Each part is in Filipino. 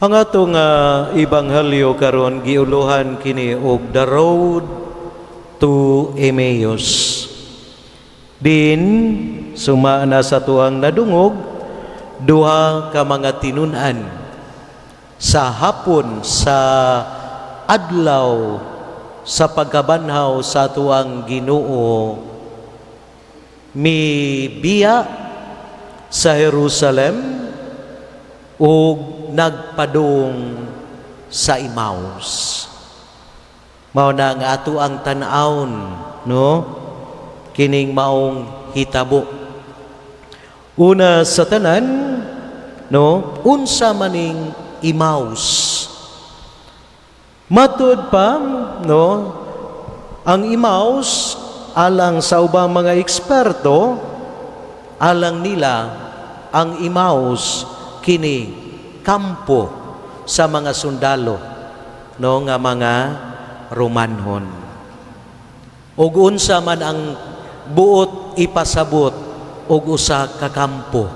Ang atong ebanghelyo karon giuluhan kini og the road to Emmaus. Din sumana sa tuang nadungog duha ka mga tinunan sa hapon sa adlaw sa pagkabanhaw sa tuang Ginoo mibiya sa Jerusalem ug nagpadung sa Emmaus. Mao na nga ato ang tan-awon, no? Kining maong hitabo. Una sa tanan, no? Unsa maning Emmaus. Matud pa, no? Ang Emmaus alang sa ubang mga eksperto, alang nila ang Emmaus kini kampo sa mga sundalo, no, nga mga Romanhon. Ug unsa man ang buot ipasabot og usa ka kampo,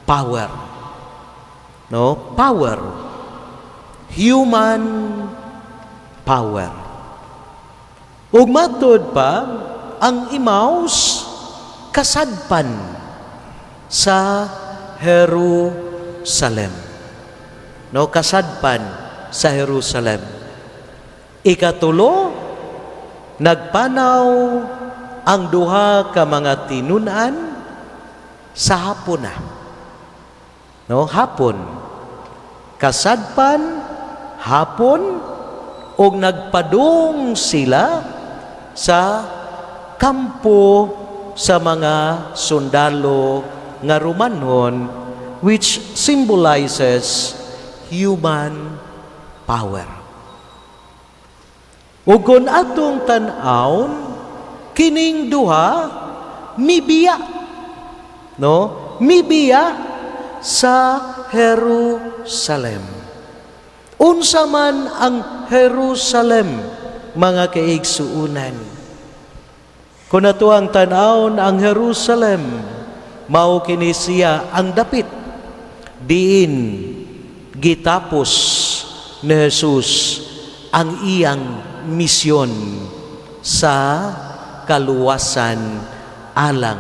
power, no, power, human power. Ug matud pa ang Emmaus kasadpan sa Jerusalem. No, kasadpan sa Jerusalem. Ikatulo, nagpanaw ang duha ka mga tinunan sa hapon na. No, hapon. Kasadpan, hapon, og nagpadung sila sa kampo sa mga sundalo nga Romanhon, which symbolizes human power. Ug kun atong tan-awon kining duha mibiya, no, mibiya sa Jerusalem. Unsa man ang Jerusalem, mga kaigsuunan? Kung ato ang tan-awon ang Jerusalem, mao kini siya ang dapit diin gitapos ni Jesus ang iyang misyon sa kaluwasan alang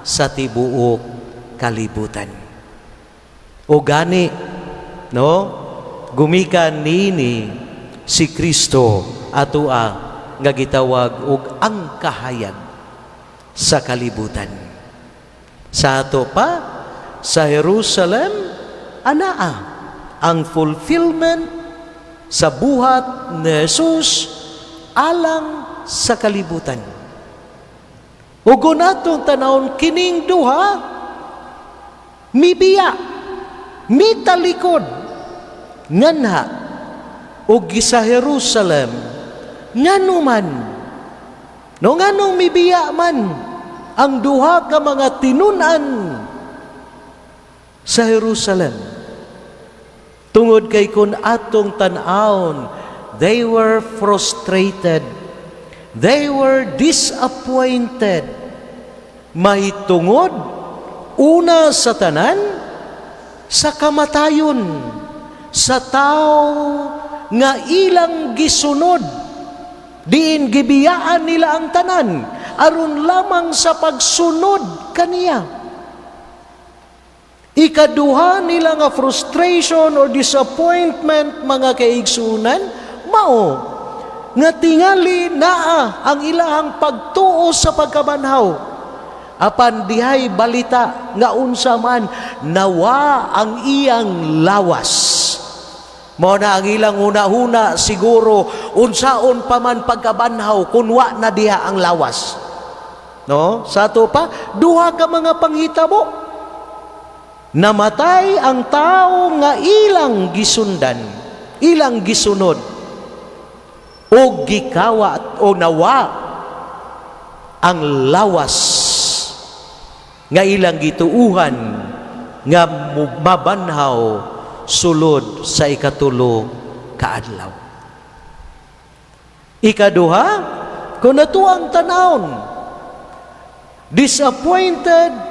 sa tibuok kalibutan. O gani, no, gumikan niini si Kristo atua nga gitawag og ang kahayag sa kalibutan. Sa ato pa, sa Jerusalem, anaa ang fulfillment sa buhat ni Jesus alang sa kalibutan. Ug kung atong tanawon kining duha, mibiya, mitalikod, nganha, ug sa Jerusalem, nganuman, no nganong mibiya man, ang duha ka mga tinunan sa Jerusalem. Tungod kay kun atong tan-awon, they were frustrated. They were disappointed. Mahitungod, una sa tanan, sa kamatayon, sa tao nga ilang gisunod, diin gibiyaan nila ang tanan, aron lamang sa pagsunod kaniya. Ikaduha nila nga frustration or disappointment, mga kaigsunan, mao nga tingali naa ang ilahang pagtuo sa pagkabanhaw. Apan dihay balita nga unsa man nawa ang iyang lawas. Mao na ang ilang una-una siguro unsaon pa man pagkabanhaw kun wa na diha ang lawas. No? Sa ato pa, duha ka mga panghitabo. Namatay ang tao nga ilang gisundan, ilang gisunod, o gikawat o nawa ang lawas nga ilang gituuhan nga mabanhaw sulod sa ikatulo ka adlaw. Ikaduha, kung nato ang tanawon, disappointed,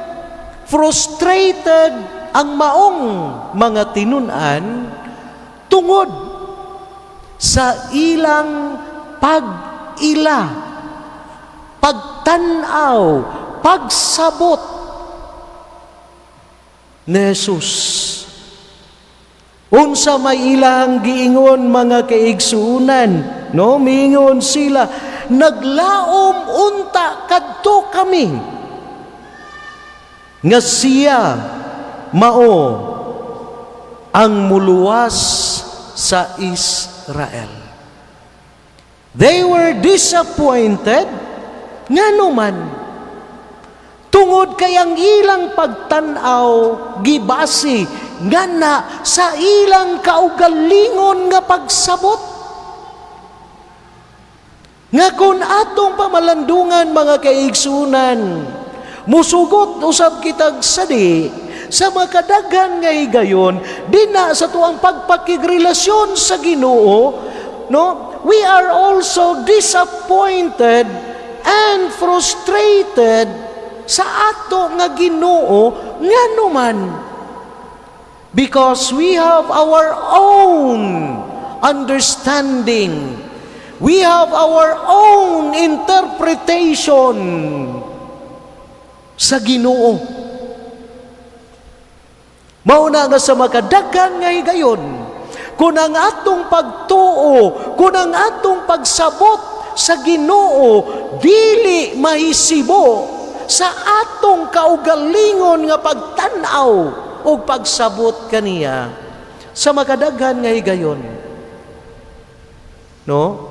frustrated ang maong mga tinunan tungod sa ilang pag-ila, pagtanaw, pagsabot ni Jesus. Unsa may ilang giingon mga kaigsunan, no? Miingon sila, naglaom unta kadto kami nga siya mao ang muluwas sa Israel. They were disappointed ngano man tungod kay ang ilang pagtan-aw gibasi ngana sa ilang kaugalingon nga pagsabot. Nga kung atong pamalandungan mga kaigsunan, musugot usab kitag sadi sa makadagan nga higayon dina sa tuang pagpakigrelasyon sa Ginoo, no? We are also disappointed and frustrated sa ato nga Ginoo ngano man, because we have our own understanding, we have our own interpretation sa Ginoo. Mauna nga sa makadagan nga higayon, kung ang atong pagtuo, kung ang atong pagsabot sa Ginoo dili mahisibo sa atong kaugalingon nga pagtan-aw o pagsabot kaniya, sa makadagan nga higayon, no?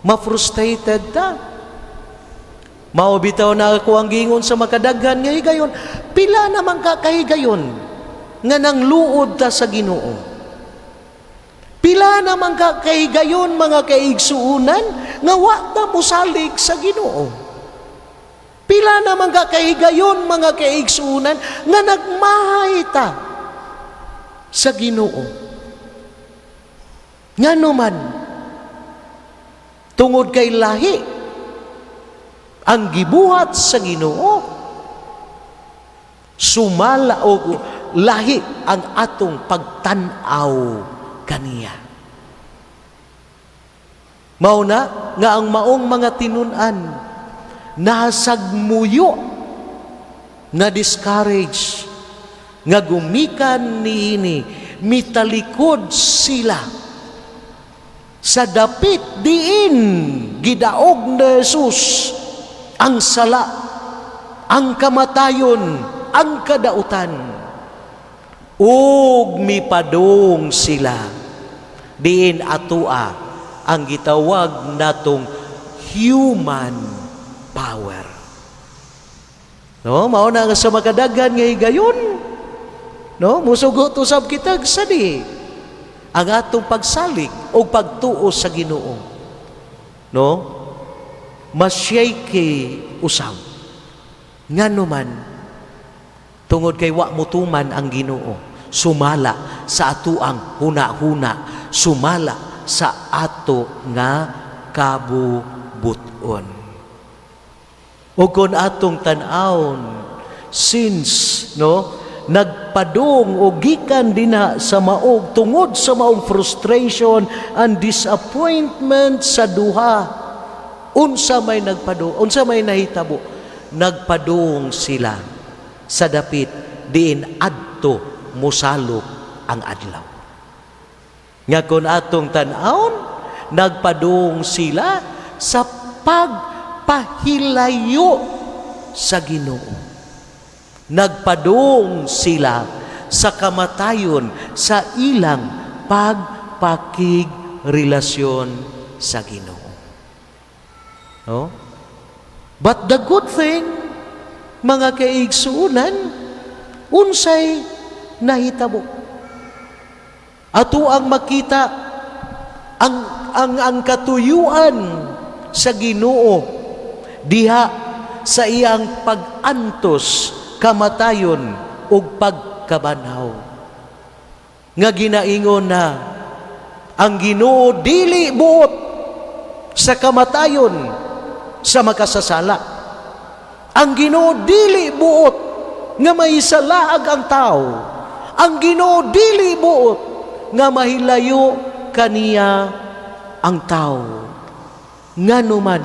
Ma-frustrated ta. Maubitaw na ako ang gingon sa makadagan nga higayon, pila naman ka kahigayon nga nang luod ta sa Ginoo. Pila naman ka kahigayon mga kaigsuunan nga wa ta mosalig sa Ginoo. Pila naman ka kahigayon mga kaigsuunan nga nagmahay ta sa Ginoo. Ngano man tungod kay lahi ang gibuhat sa Ginoo, sumala o lahi ang atong pagtan-aw kaniya. Mauna nga ang maong mga tinun-an nasagmuyo, na discourage, nga gumikan niini, mitalikod sila sa dapit diin gidaog na Jesus ang sala, ang kamatayon, ang kadautan, ug mipadong sila diin atua ang gitawag natong human power. No, mao na nga sa makadagan nga higayon, no, musugot usab kitag sadi ang atong pagsalig o pagtuo sa Ginoo, no? Masyayki usab ngano man tungod kay wa mutuman ang Ginoo, sumala sa atuang huna-huna, sumala sa ato nga kabubuton. O kung atong tan-awon, since, no, nagpadong o gikan dinha sa maog, tungod sa maong frustration and disappointment sa duha, unsa may nagpadong, unsa may nahitabo, nagpadong sila sa dapit diin adto mosalok ang adlaw. Nga kung atong tan-awon, nagpadong sila sa pagpahilayo sa Ginoo. Nagpadong sila sa kamatayon sa ilang pagpakigrelasyon sa Ginoo. No? But the good thing, mga kaigsuunan, unsay nahitabo. Ato ang makita ang katuyuan sa Ginoo diha sa iyang pag-antos, kamatayon ug pagkabanhaw. Nga ginaingon na ang Ginoo dili buot sa kamatayon sa makasasala. Ang Ginoo dili buot nga may salaag ang tao. Ang Ginoo dili buot nga mahilayo kaniya ang tao. Nganuman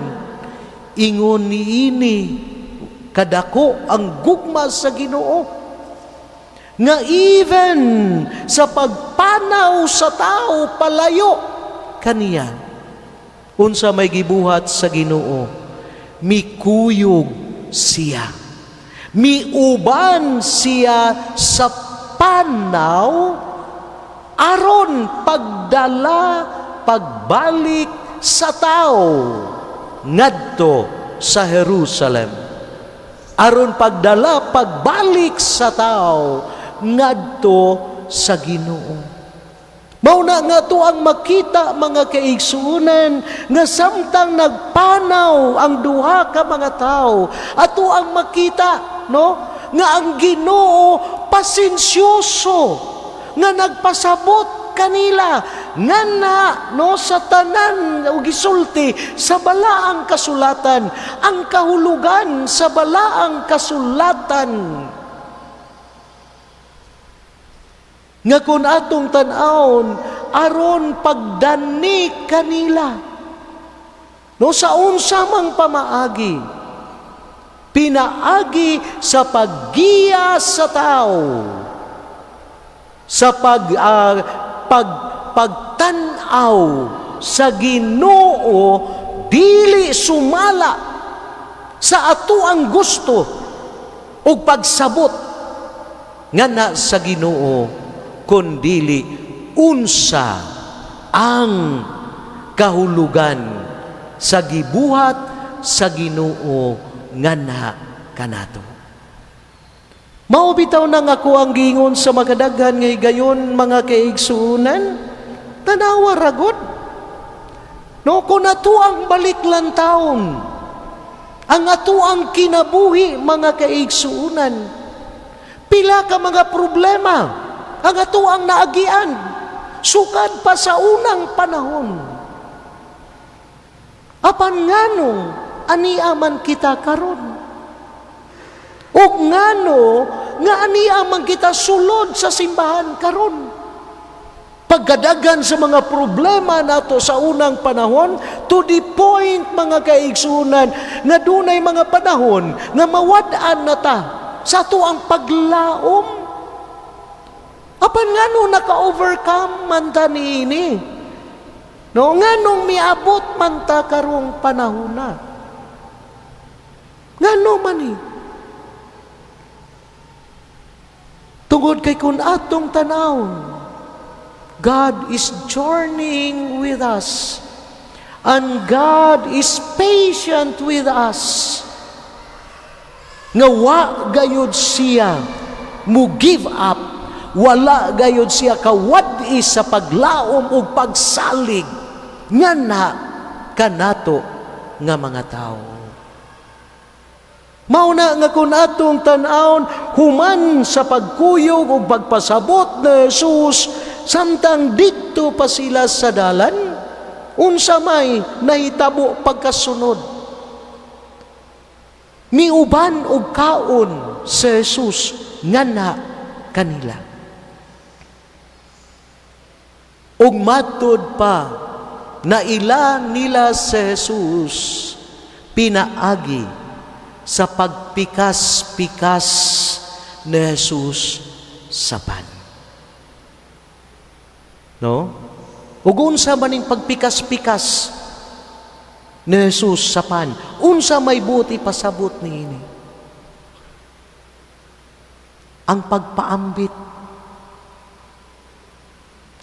ingon niini kadako ang gugma sa Ginoo nga even sa pagpanaw sa tao palayo kaniya, unsa may gibuhat sa Ginoo, mikuyog siya, miuban siya sa panaw aron pagdala pagbalik sa tao ngadto sa Jerusalem, aron pagdala pagbalik sa tao ngadto sa Ginoo. Mauna nga to ang makita mga kaigsuunan nga samtang nagpanaw ang duha ka mga tao, ato ang makita no nga ang Ginoo pasensyoso nga nagpasabot kanila nga na no sa tanan o gisulti sa balaang kasulatan, ang kahulugan sa balaang kasulatan nga kung atong tan-awon aron pagdani kanila no sa unsa mang pamaagi, pinaagi sa paggiya sa tao, sa pagtan-aw sa Ginoo, dili sumala sa ato ang gusto ug pagsabot nga na sa Ginoo, kundili unsa ang kahulugan sa gibuhat sa Ginoo nga na kanato. Mao bitaw na nga ko ang gingon sa makadaghan nga higayon mga kaigsuunan, tanawa ragod no kun ato ang baliklantawon ang ato ang kinabuhi mga kaigsuunan, pila ka mga problema ang ato ang naagian sukad pa sa unang panahon. Apan nganong aniaman kita karon? Ug ngano nga aniaman kita sulod sa simbahan karon? Pagkadagan sa mga problema nato sa unang panahon, to the point mga kaigsunan nga dunay mga panahon nga mawad-an na ta sa ato ang paglaom. Apan ngano naka-overcome man ta niini? No, nganong miabot man ta karong panahon na? Ngano man ni? Tungod kay kun atong tanawon, God is journeying with us, and God is patient with us. Nga wa gayud siya mo give up, wala gayud siya kawad-i sa paglaom ug pagsalig nga na kanato nga mga tao. Mauna nga kung atong tan-awon human sa pagkuyog ug pagpasabot na Jesus, samtang dito pa sila sa dalan, unsa may nahitabo pagkasunod. Miuban og kaon sa Jesus nga na kanila. Ug matud pa na ila nila sa Jesus pinaagi sa pagpikas-pikas ni Jesus sa pan. No? Ug unsa maning pagpikas-pikas ni Jesus sa pan? Unsa may buti pasabot niini? Ang pagpaambit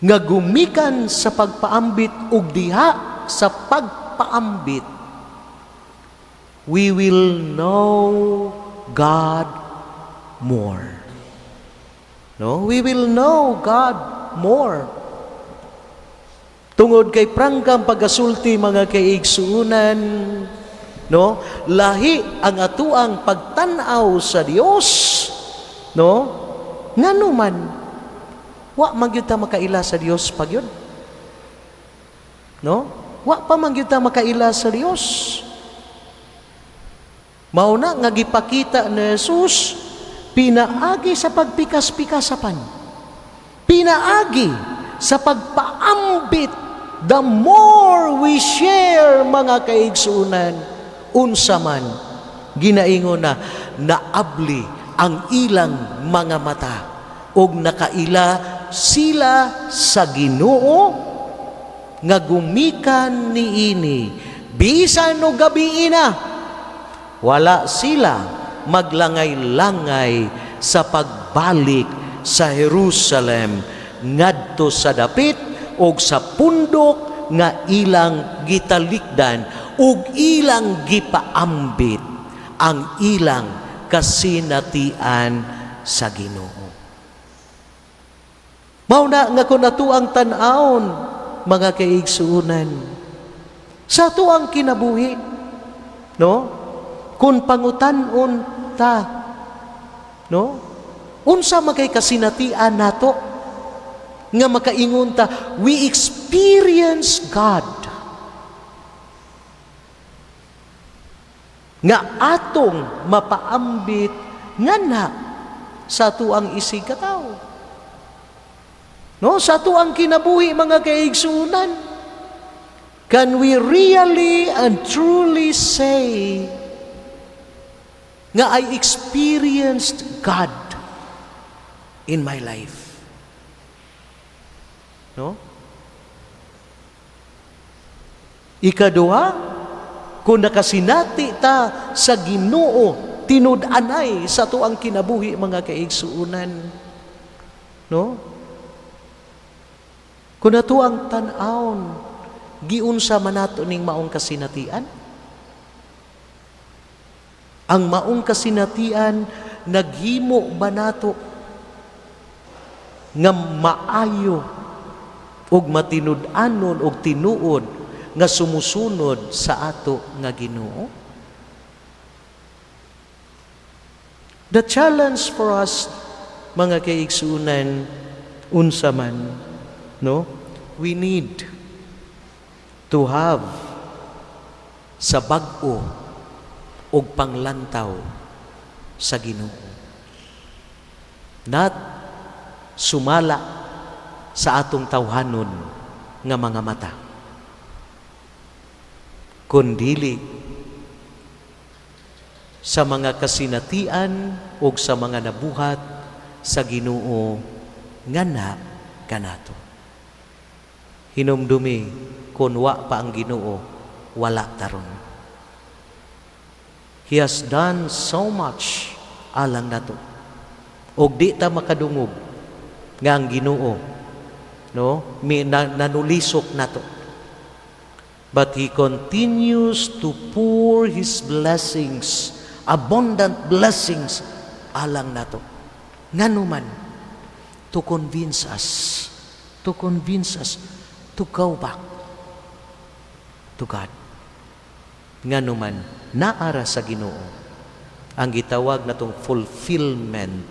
nga gumikan sa pagpaambit ug diha sa pagpaambit, we will know God more. No, we will know God more. Tungod kay prangkang pagasulti mga kaigsuunan, no, lahi ang atuang pagtan-aw sa Dios, no, ngano man wa man gyud ta makaila sa Dios pagyud. No? Wa pa man gyud ta makaila sa Dios. Mao na nga gipakita ni Jesus pinaagi sa pagpikas-pikasapan. Pinaagi sa pagpaambit, the more we share mga kaigsunan, unsa man ginaingon na naabli ang ilang mga mata og nakaila sila sa Ginoo nga gumikan niini bisan no gabi na wala sila maglangay-langay sa pagbalik sa Jerusalem ngadto sa dapit og sa pundok nga ilang gitalikdan ug ilang gipaambit ang ilang kasinatian sa Ginoo. Mao na nga kun ato ang tan-awon mga kaigsuonan sa ato ang kinabuhi, no? Kung pangutan-on ta, no? Unsa magay kasinatian nato nga makaingon ta we experience God nga atong mapaambit nga na sa ato ang isig katawo. No, sa ato ang kinabuhi mga kaigsunan, can we really and truly say nga I experienced God in my life? No? Ikaduha, kung nakasinati ta sa Ginoo, tinud-anay sa ato ang kinabuhi mga kaigsuunan. No? Kung ato ang tan-awon, giunsa man nato ning maong kasinatian? Ang maong kasinatian naghimo ba nato nga maayo og matinud-anon og tinuod nga sumusunod sa ato nga Ginoo? The challenge for us mga kaigsuunan unsa man, no? We need to have sa bag-o og panglantaw sa Ginoo. Not sumala sa atong tawhanon nga mga mata, kundili sa mga kasinatian o sa mga nabuhat sa Ginoo nga na kanato. Hinumdumi kung wa pa ang Ginoo, wala taron. He has done so much alang nato. Og di ta makadungog nga ang Ginoo, no, nanulisok nato. But He continues to pour His blessings, abundant blessings alang nato. Nganuman, to convince us to go back to God. Nganuman, naara sa Ginoo ang gitawag natong fulfillment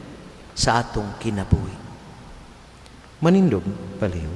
sa atong kinabuhi. Manindog, paliw.